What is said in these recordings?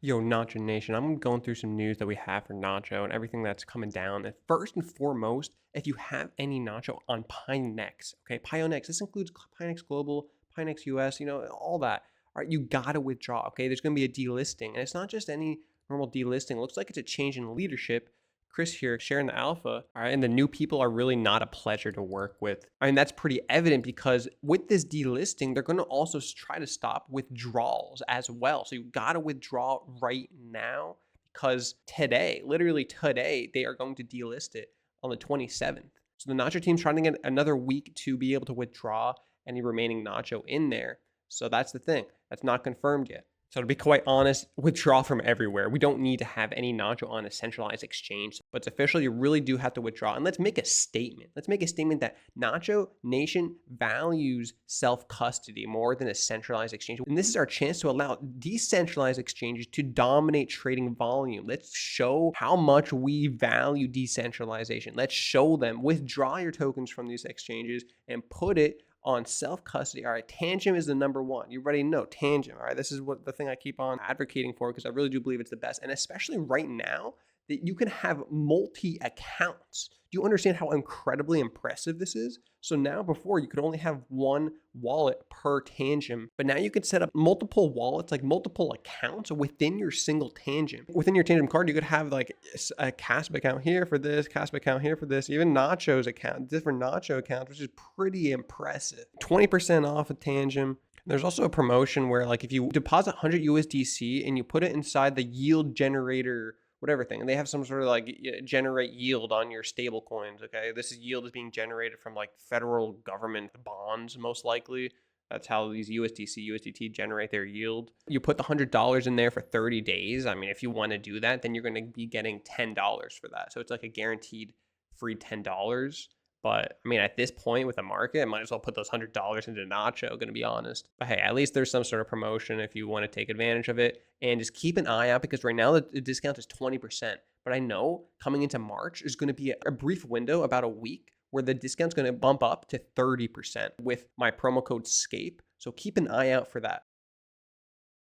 Yo, Nacho Nation, I'm going through some news that we have for Nacho and everything that's coming down. And first and foremost, if you have any Nacho on Pionex, okay, Pionex, this includes Pionex Global, Pionex US, all that. All right, you gotta withdraw, okay? There's gonna be a delisting, and it's not just any normal delisting. It looks like it's a change in leadership. Chris here sharing the alpha, all right, and the new people are really not a pleasure to work with. I mean, that's pretty evident because with this delisting, they're going to also try to stop withdrawals as well. So you got to withdraw right now because today, literally today, they are going to delist it on the 27th. So the Nacho team's trying to get another week to be able to withdraw any remaining Nacho in there. So that's the thing. That's not confirmed yet. So to be quite honest, withdraw from everywhere. We don't need to have any Nacho on a centralized exchange, but it's official. You really do have to withdraw. And let's make a statement. Let's make a statement that Nacho Nation values self-custody more than a centralized exchange. And this is our chance to allow decentralized exchanges to dominate trading volume. Let's show how much we value decentralization. Let's show them. Withdraw your tokens from these exchanges and put it on self-custody. All right, Tangem is the number one. You already know Tangem. All right, this is what the thing I keep on advocating for because I really do believe it's the best. And especially right now that you can have multi-accounts. Do you understand how incredibly impressive this is? So now before you could only have one wallet per Tangem, but now you can set up multiple wallets, like multiple accounts within your single Tangem. Within your Tangem card, you could have like a Kaspa account here for this, Kaspa account here for this, even Nacho's account, different Nacho accounts, which is pretty impressive. 20% off of Tangem. There's also a promotion where like if you deposit 100 USDC and you put it inside the yield generator whatever thing, and they have some sort of like generate yield on your stable coins. Okay, this is yield is being generated from like federal government bonds, most likely. That's how these USDC, USDT generate their yield. You put the $100 in there for 30 days. I mean, if you want to do that, then you're going to be getting $10 for that. So it's like a guaranteed free $10. But I mean, at this point with the market, I might as well put those $100 into Nacho, going to be honest. But hey, at least there's some sort of promotion if you want to take advantage of it. And just keep an eye out because right now the discount is 20%. But I know coming into March is going to be a brief window, about a week, where the discount's going to bump up to 30% with my promo code SCAPE. So keep an eye out for that.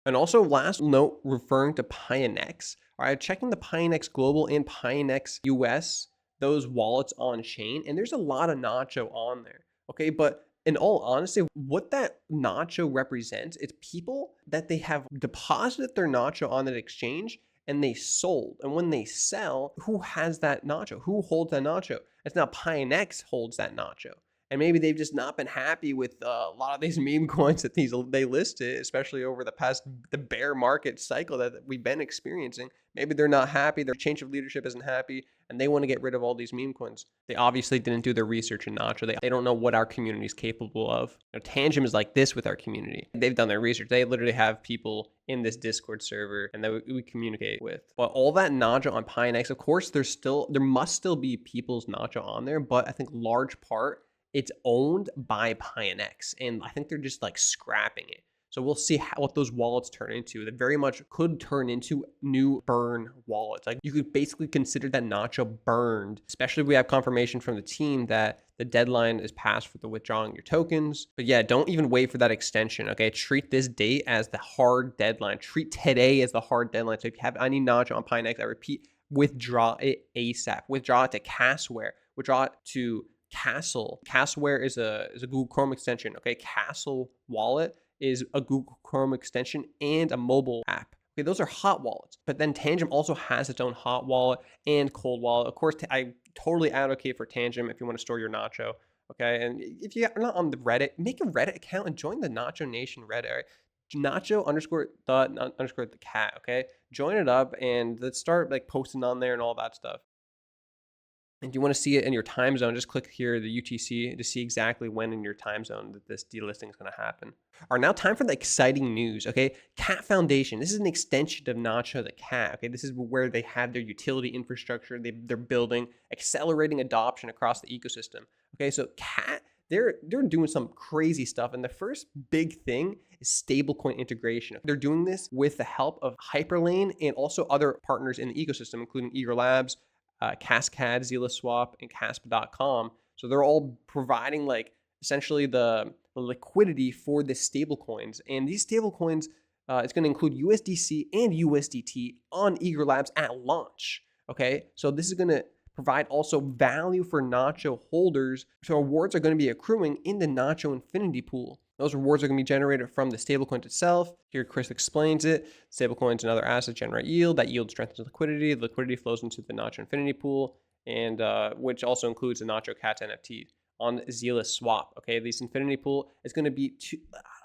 And also, last note referring to Pionex. All right, checking the Pionex Global and Pionex US, those wallets on chain, and there's a lot of Nacho on there. Okay, but in all honesty, what that Nacho represents, it's people that they have deposited their Nacho on that exchange and they sold. And when they sell, who has that Nacho? Who holds that Nacho? It's now Pionex holds that Nacho. And maybe they've just not been happy with a lot of these meme coins that they listed, especially over the bear market cycle that we've been experiencing. Maybe they're not happy. Their change of leadership isn't happy, and they want to get rid of all these meme coins. They obviously didn't do their research in Nacho. They don't know what our community is capable of. Tangem is like this with our community. They've done their research. They literally have people in this Discord server and that we communicate with. But all that Nacho on Pionex, of course, there must still be people's Nacho on there, but I think large part it's owned by Pionex, and I think they're just like scrapping it. So we'll see what those wallets turn into. That very much could turn into new burn wallets. Like you could basically consider that Nacho burned, especially if we have confirmation from the team that the deadline is passed for the withdrawing your tokens. But yeah, don't even wait for that extension. Okay, treat this date as the hard deadline. Treat today as the hard deadline. So if you have any Nacho on Pionex, I repeat, withdraw it ASAP. Withdraw it to Casware. Withdraw it to Castle. Casware is a Google Chrome extension. Okay, Castle Wallet is a Google Chrome extension and a mobile app. Okay, those are hot wallets. But then Tangem also has its own hot wallet and cold wallet. Of course, I totally advocate for Tangem if you want to store your Nacho. Okay, and if you're not on the Reddit, make a Reddit account and join the Nacho Nation Reddit. Right? Nacho _the cat. Okay, join it up and let's start like posting on there and all that stuff. And you want to see it in your time zone, just click here, the UTC, to see exactly when in your time zone that this delisting is going to happen. All right, now time for the exciting news, okay? Cat Foundation, this is an extension of Nacho the Cat, okay? This is where they have their utility infrastructure, they're building, accelerating adoption across the ecosystem. Okay, so Cat, they're doing some crazy stuff, and the first big thing is stablecoin integration. They're doing this with the help of Hyperlane and also other partners in the ecosystem, including Igra Labs, Cascade, ZillaSwap, and Kaspa.com. So they're all providing like essentially the liquidity for the stable coins. And these stable coins It's going to include USDC and USDT on Igra Labs at launch. Okay, so this is going to provide also value for Nacho holders. So rewards are going to be accruing in the Nacho Infinity Pool. Those rewards are going to be generated from the stablecoin itself. Here, Chris explains it. Stablecoins and other assets generate yield. That yield strengthens liquidity. The liquidity flows into the Nacho Infinity Pool, and which also includes the Nacho Cats NFT on Zealous Swap. Okay, this Infinity Pool is going to be two.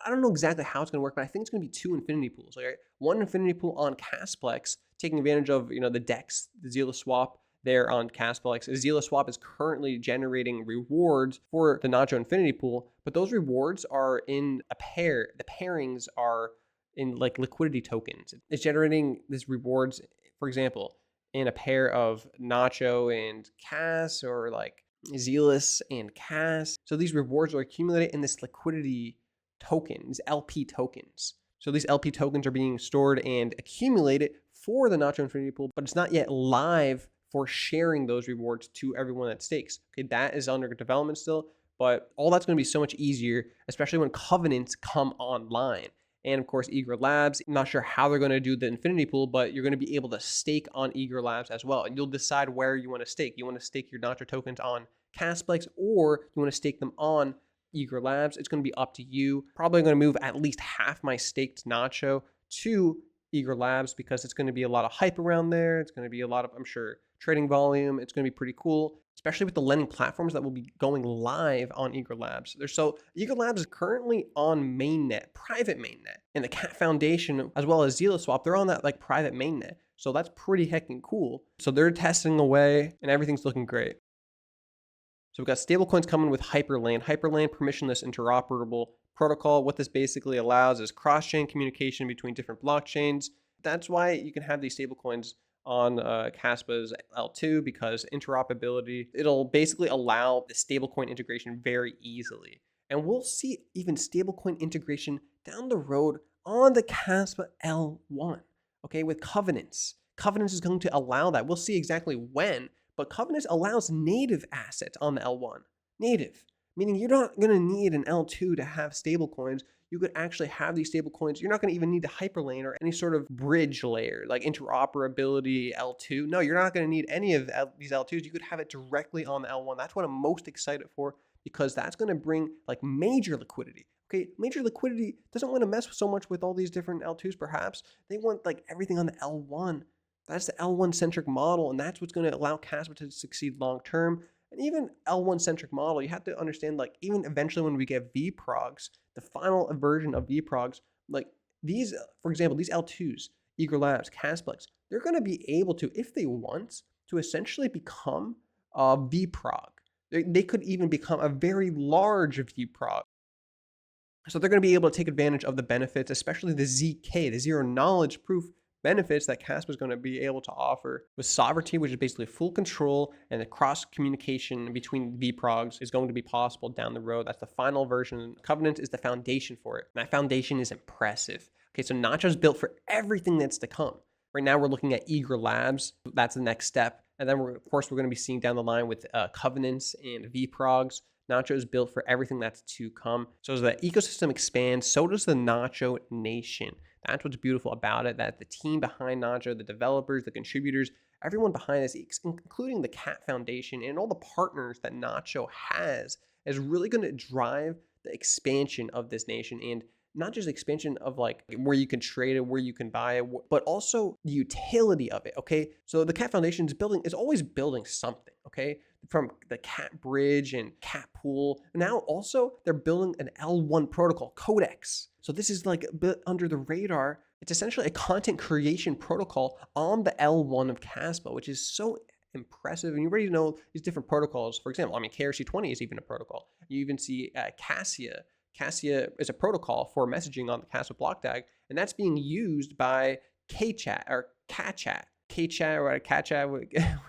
I don't know exactly how it's going to work, but I think it's going to be 2 Infinity Pools. Okay, one Infinity Pool on Kasplex, taking advantage of the DEX, the Zealous Swap there on Kasplex. Zealous Swap is currently generating rewards for the Nacho Infinity Pool, but those rewards are in a pair. The pairings are in like liquidity tokens. It's generating these rewards, for example, in a pair of Nacho and Cas, or like Zealous and Cas. So these rewards are accumulated in this liquidity token, these LP tokens. So these LP tokens are being stored and accumulated for the Nacho Infinity Pool, but it's not yet live for sharing those rewards to everyone that stakes. Okay, that is under development still, but all that's going to be so much easier, especially when covenants come online. And of course, Igra Labs, I'm not sure how they're going to do the Infinity Pool, but you're going to be able to stake on Igra Labs as well. And you'll decide where you want to stake. You want to stake your Nacho tokens on Kasplex, or you want to stake them on Igra Labs. It's going to be up to you. Probably going to move at least half my staked Nacho to Igra Labs because it's going to be a lot of hype around there. It's going to be a lot of, I'm sure, trading volume. It's going to be pretty cool, especially with the lending platforms that will be going live on Igra Labs. So Igra Labs is currently on mainnet, private mainnet, and the Cat Foundation as well as Zealous Swap, they're on that like private mainnet. So that's pretty heckin' cool. So they're testing away and everything's looking great. So we've got stablecoins coming with Hyperland. Hyperland permissionless interoperable protocol. What this basically allows is cross-chain communication between different blockchains. That's why you can have these stablecoins on Kaspa's L2, because interoperability, it'll basically allow the stablecoin integration very easily. And we'll see even stablecoin integration down the road on the Kaspa L1, okay, with Covenants. Covenants is going to allow that. We'll see exactly when, but Covenants allows native assets on the L1. Native, meaning you're not going to need an L2 to have stablecoins. You could actually have these stablecoins. You're not going to even need a hyperlane or any sort of bridge layer like interoperability L2. No, you're not going to need any of these L2s. You could have it directly on the L1. That's what I'm most excited for, because that's going to bring like major liquidity. Okay, major liquidity doesn't want to mess so much with all these different L2s perhaps. They want like everything on the L1. That's the L1 centric model, and that's what's going to allow Kaspa to succeed long term. And even L1 centric model, you have to understand, like, even eventually when we get VProgs, the final version of VProgs, like these, for example, these L2s, Igra Labs, Kasplex, they're going to be able to, if they want, to essentially become a VProg. They could even become a very large VProg. So they're going to be able to take advantage of the benefits, especially the ZK, the zero knowledge proof benefits that Kaspa is going to be able to offer with sovereignty, which is basically full control, and the cross communication between VProgs is going to be possible down the road. That's the final version. Covenant is the foundation for it. And that foundation is impressive. Okay, so Nacho's built for everything that's to come. Right now, we're looking at Igra Labs. That's the next step. And then, of course, we're going to be seeing down the line with Covenants and VProgs. Nacho is built for everything that's to come. So as the ecosystem expands, so does the Nacho Nation. That's what's beautiful about it, that the team behind Nacho, the developers, the contributors, everyone behind this, including the Cat Foundation and all the partners that Nacho has, is really going to drive the expansion of this nation. And not just expansion of like where you can trade it, where you can buy it, but also the utility of it, okay? So the Cat Foundation is always building something, okay? From the Cat Bridge and Cat Pool. Now also they're building an L1 protocol, Codex. So this is like a bit under the radar. It's essentially a content creation protocol on the L1 of Kaspa, which is so impressive. And you already know these different protocols. For example, I mean, KRC20 is even a protocol. You even see Cassia. Cassia is a protocol for messaging on the Kaspa block tag, and that's being used by KChat or KChat. KChat or KChat,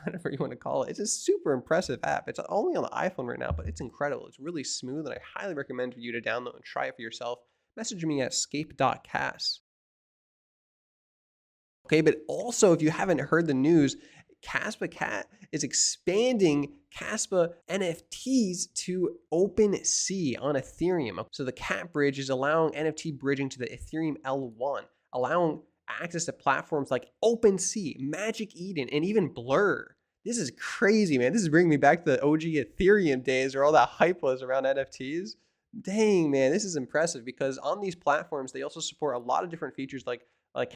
whatever you want to call it. It's a super impressive app. It's only on the iPhone right now, but it's incredible. It's really smooth, and I highly recommend for you to download and try it for yourself. Message me at scape.kas. Okay, but also if you haven't heard the news, Kaspa Cat is expanding Kaspa NFTs to OpenSea on Ethereum. So the Cat Bridge is allowing NFT bridging to the Ethereum L1, allowing access to platforms like OpenSea, Magic Eden, and even Blur. This is crazy, man. This is bringing me back to the OG Ethereum days where all that hype was around NFTs. Dang, man, this is impressive because on these platforms, they also support a lot of different features like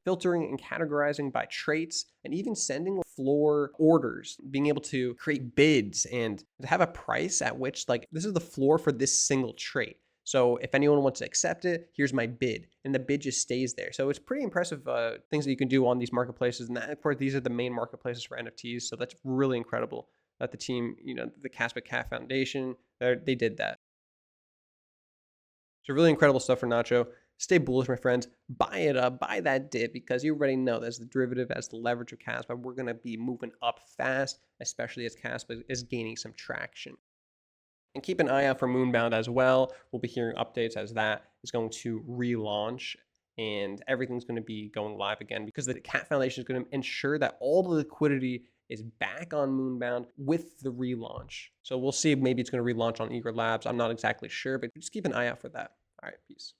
filtering and categorizing by traits, and even sending floor orders, being able to create bids and to have a price at which, like, this is the floor for this single trait. So if anyone wants to accept it, here's my bid, and the bid just stays there. So it's pretty impressive things that you can do on these marketplaces. And that, of course, these are the main marketplaces for NFTs. So that's really incredible that the team, the Kaspa Foundation, they did that. So really incredible stuff for Nacho. Stay bullish, my friends. Buy it up, buy that dip, because you already know that's the derivative, as the leverage of Kaspa. We're going to be moving up fast, especially as Kaspa is gaining some traction. And keep an eye out for Moonbound as well. We'll be hearing updates as that is going to relaunch, and everything's going to be going live again, because the Cat Foundation is going to ensure that all the liquidity is back on Moonbound with the relaunch. So we'll see if maybe it's going to relaunch on Igra Labs. I'm not exactly sure, but just keep an eye out for that. All right, peace.